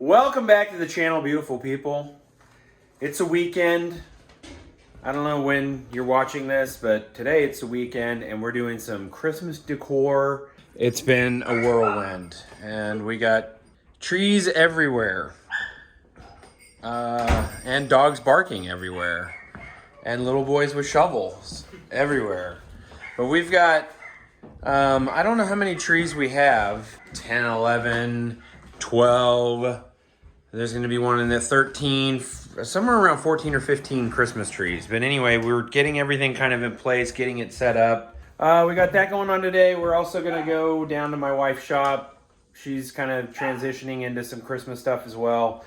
Welcome back to the channel, beautiful people. It's a weekend. I don't know when you're watching this, but today it's a weekend and we're doing some Christmas decor. It's been a whirlwind and we got trees everywhere and dogs barking everywhere and little boys with shovels everywhere. But we've got, I don't know how many trees we have, 10, 11, 12. There's going to be one in the 13, somewhere around 14 or 15 Christmas trees. But anyway, we're getting everything kind of in place, getting it set up. We got that going on today. We're also going to go down to my wife's shop. She's kind of transitioning into some Christmas stuff as well.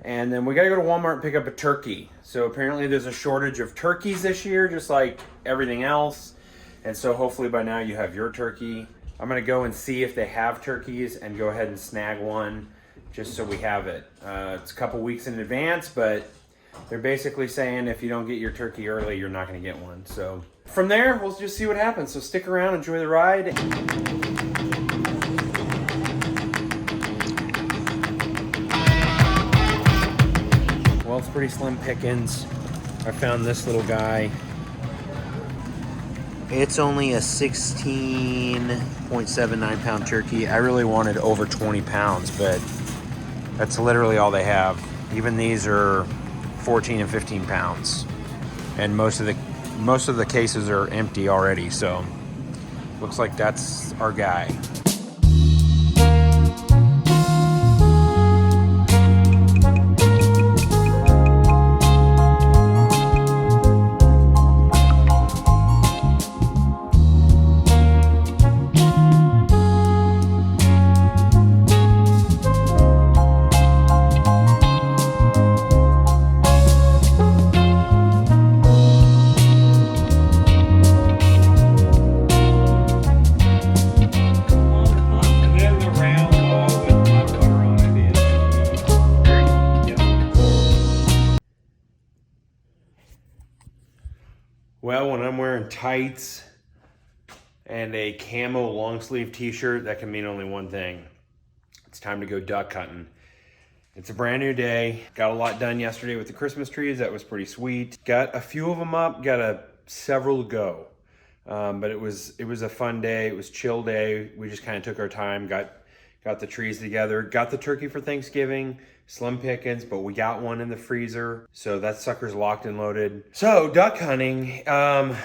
And then we got to go to Walmart and pick up a turkey. So apparently there's a shortage of turkeys this year, just like everything else. And so hopefully by now you have your turkey. I'm going to go and see if they have turkeys and go ahead and snag one, just so we have it. It's a couple weeks in advance, but they're basically saying if you don't get your turkey early, you're not going to get one. So from there, we'll just see what happens. So stick around, enjoy the ride. Well, it's pretty slim pickings. I found this little guy. It's only a 16.79 pound turkey. I really wanted over 20 pounds, but that's literally all they have. Even these are 14 and 15 pounds. And most of the cases are empty already, so looks like that's our guy. Well, when I'm wearing tights and a camo long sleeve t-shirt, that can mean only one thing. It's time to go duck hunting. It's a brand new day. Got a lot done yesterday with the Christmas trees. That was pretty sweet. Got a few of them up, got several to go. But it was a fun day. It was a chill day. We just kind of took our time, got the trees together, got the turkey for Thanksgiving. Slim pickings, but we got one in the freezer, so that sucker's locked and loaded. So duck hunting, I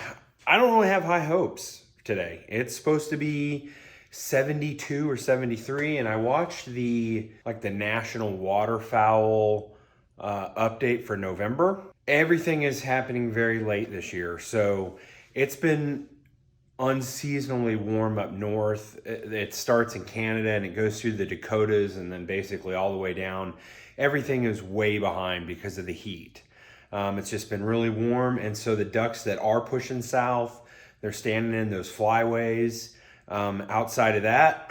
don't really have high hopes today. It's supposed to be 72 or 73, and I watched the National Waterfowl update for November. Everything is happening very late this year, so it's been unseasonably warm up north. It starts in Canada and it goes through the Dakotas and then basically all the way down. Everything is way behind because of the heat. It's just been really warm, and so the ducks that are pushing south, they're standing in those flyways. Outside of that,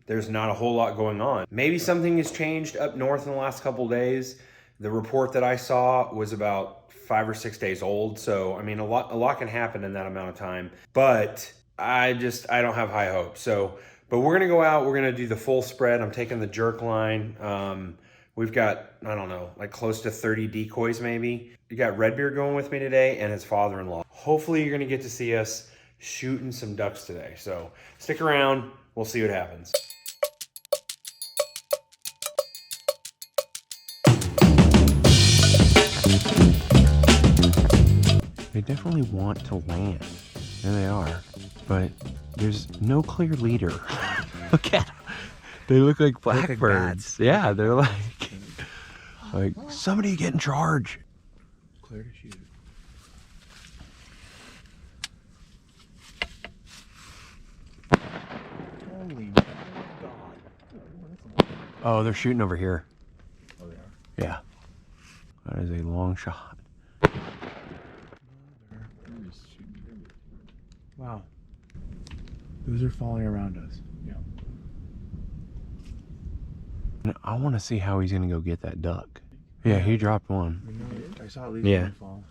there's not a whole lot going on. Maybe something has changed up north in the last couple of days. The report that I saw was about 5 or 6 days old. So, I mean, a lot can happen in that amount of time, but I don't have high hopes. So, but we're going to go out, we're going to do the full spread. I'm taking the jerk line. We've got, I don't know, like close to 30 decoys maybe. You got Redbeard going with me today and his father-in-law. Hopefully you're going to get to see us shooting some ducks today. So stick around, we'll see what happens. They definitely want to land. There they are. But there's no clear leader. Look at them. They look like blackbirds. Yeah, they're like somebody get in charge. Clear to shoot. Holy God. Oh, they're shooting over here. Oh, they are? Yeah. That is a long shot. Wow. Those are falling around us. Yeah. I want to see how he's going to go get that duck. Yeah, he dropped one. I saw at least one fall.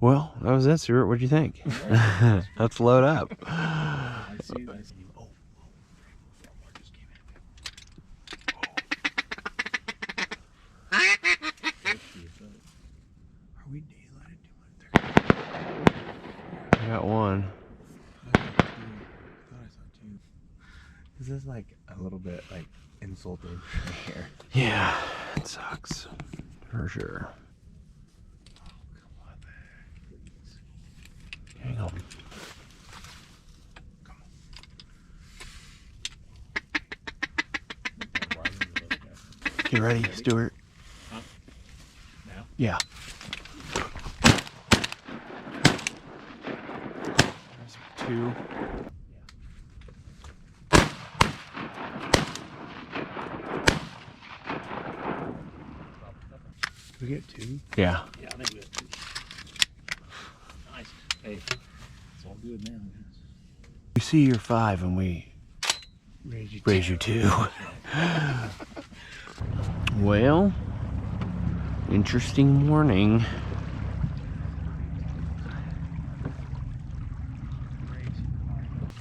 Well, that was it, Stuart. What'd you think? Right. Let's load up. I see. got one. I thought I saw two. This is like a little bit like insulting here. Yeah, it sucks for sure. Oh, come on, man. Please. Hang on. Come on. You ready, Stuart? Huh? Now? Yeah. There's two. Did we get two? Yeah. Yeah, I think we got two. Nice. Hey, it's all good now. You see your 5 and we raise you 2. Well, interesting morning.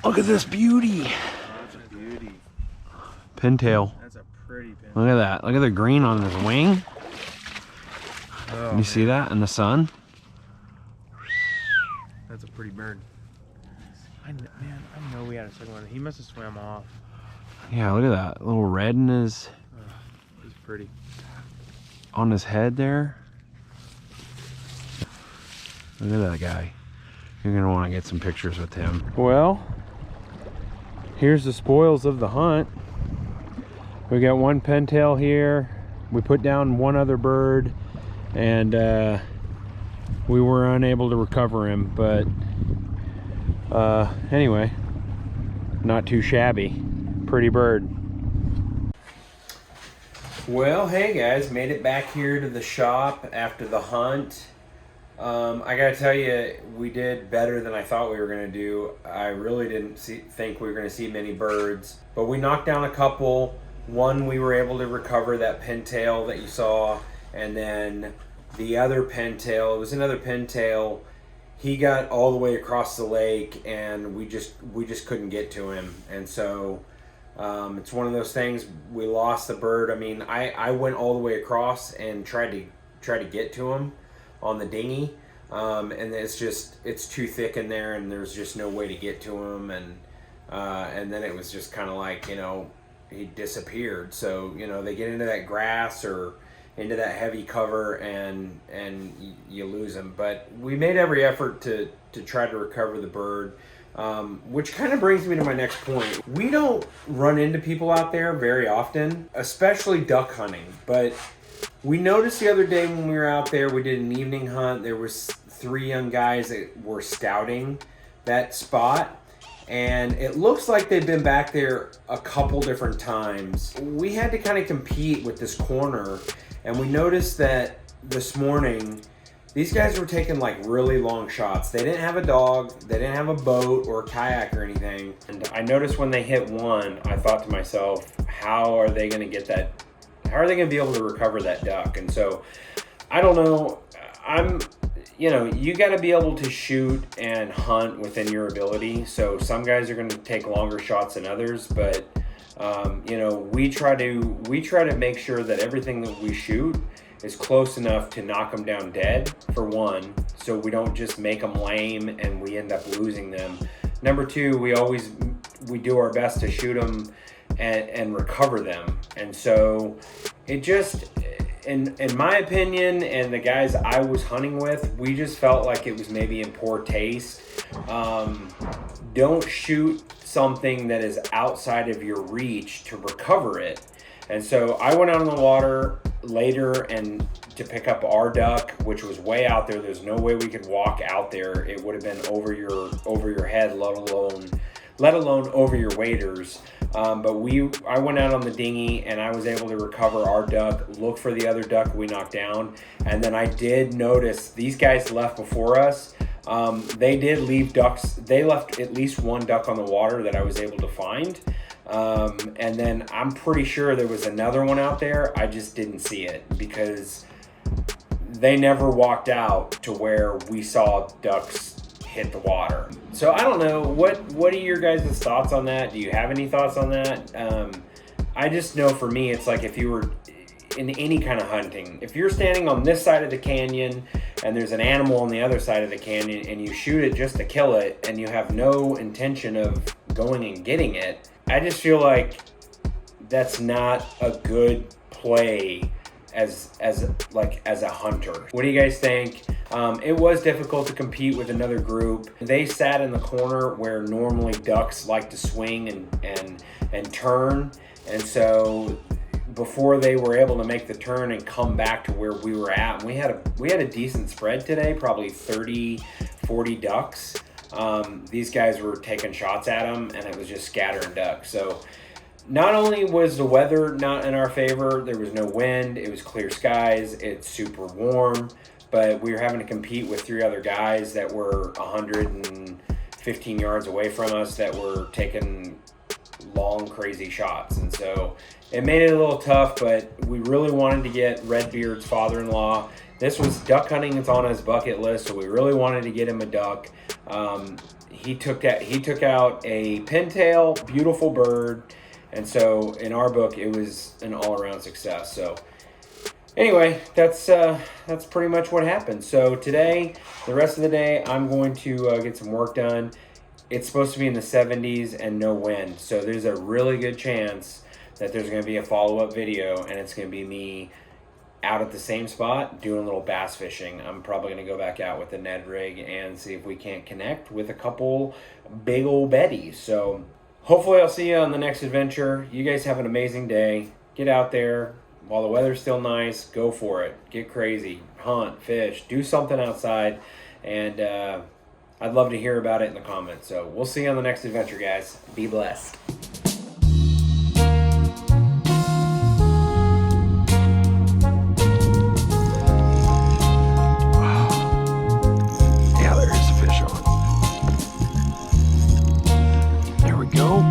Look at this beauty. That's a beauty. Pintail. That's a pretty pin. Look at that. Look at the green on his wing. Oh, You see that in the sun? That's a pretty bird. Man, I know we had a second one. He must have swam off. Yeah, look at that. Little red in his, He's pretty. on his head there. Look at that guy. You're gonna want to get some pictures with him. Well, here's the spoils of the hunt. We got one pintail here. We put down one other bird, and we were unable to recover him, but anyway, not too shabby. Pretty bird. Well, hey guys, made it back here to the shop after the hunt. I gotta tell you, we did better than I thought we were gonna do. I really didn't think we were gonna see many birds, but we knocked down a couple. One we were able to recover, that pintail that you saw, and then the other pintail, it was another pintail. He got all the way across the lake, and we just couldn't get to him, and so it's one of those things. We lost the bird. I mean, I went all the way across and tried to get to him on the dinghy, and it's too thick in there, and there's just no way to get to him, and then it was just kind of like, you know, he disappeared. So, you know, they get into that grass or into that heavy cover, and you lose them. But we made every effort to try to recover the bird, which kind of brings me to my next point. We don't run into people out there very often, especially duck hunting, but we noticed the other day when we were out there, we did an evening hunt. There was 3 young guys that were scouting that spot, and it looks like they've been back there a couple different times. We had to kind of compete with this corner, and we noticed that this morning these guys were taking like really long shots. They didn't have a dog, they didn't have a boat or a kayak or anything. And I noticed when they hit one, I thought to myself, how are they going to get that? How are they going to be able to recover that duck? And so, I don't know. You know, you got to be able to shoot and hunt within your ability. So some guys are going to take longer shots than others, but you know, we try to make sure that everything that we shoot is close enough to knock them down dead, for one, so we don't just make them lame and we end up losing them. Number 2, we do our best to shoot them and recover them. And so it just, in my opinion, and the guys I was hunting with, we just felt like it was maybe in poor taste. Don't shoot something that is outside of your reach to recover it. And so I went out on the water later and to pick up our duck, which was way out there. There's no way we could walk out there. It would have been over your head, let alone over your waders. But I went out on the dinghy and I was able to recover our duck, look for the other duck we knocked down. And then I did notice these guys left before us. They did leave ducks. They left at least one duck on the water that I was able to find. And then I'm pretty sure there was another one out there. I just didn't see it because they never walked out to where we saw ducks hit the water. So I don't know, what are your guys' thoughts on that? Do you have any thoughts on that? I just know for me, it's like if you were in any kind of hunting, if you're standing on this side of the canyon and there's an animal on the other side of the canyon, and you shoot it just to kill it, and you have no intention of going and getting it, I just feel like that's not a good play as a hunter. What do you guys think? It was difficult to compete with another group. They sat in the corner where normally ducks like to swing and turn, and so before they were able to make the turn and come back to where we were at, we had a decent spread today, probably 30-40 ducks. These guys were taking shots at them, and it was just scattering ducks. So not only was the weather not in our favor, there was no wind, it was clear skies, it's super warm, but we were having to compete with 3 other guys that were 115 yards away from us that were taking long, crazy shots. And so it made it a little tough, but we really wanted to get Redbeard's father-in-law. This was duck hunting, it's on his bucket list, so we really wanted to get him a duck. He took out a pintail, beautiful bird. And so in our book, it was an all-around success. So anyway, that's pretty much what happened. So today, the rest of the day, I'm going to get some work done. It's supposed to be in the 70s and no wind. So there's a really good chance that there's going to be a follow-up video, and it's going to be me out at the same spot doing a little bass fishing. I'm probably going to go back out with the Ned rig and see if we can't connect with a couple big old betties. So hopefully I'll see you on the next adventure. You guys have an amazing day. Get out there while the weather's still nice. Go for it. Get crazy. Hunt, fish, do something outside. And I'd love to hear about it in the comments. So we'll see you on the next adventure, guys. Be blessed. Yeah, there is a fish on. There we go.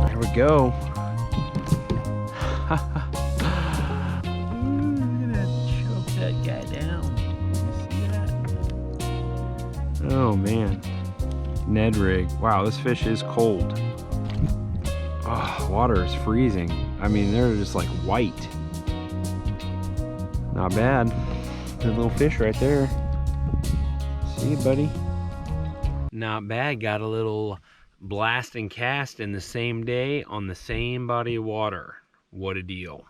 There we go. Choke that guy down. You see that? Oh man. Ned rig. Wow, this fish is cold. Oh, water is freezing. I mean, they're just like white. Not bad. Good little fish right there. See you, buddy. Not bad. Got a little blast and cast in the same day on the same body of water. What a deal.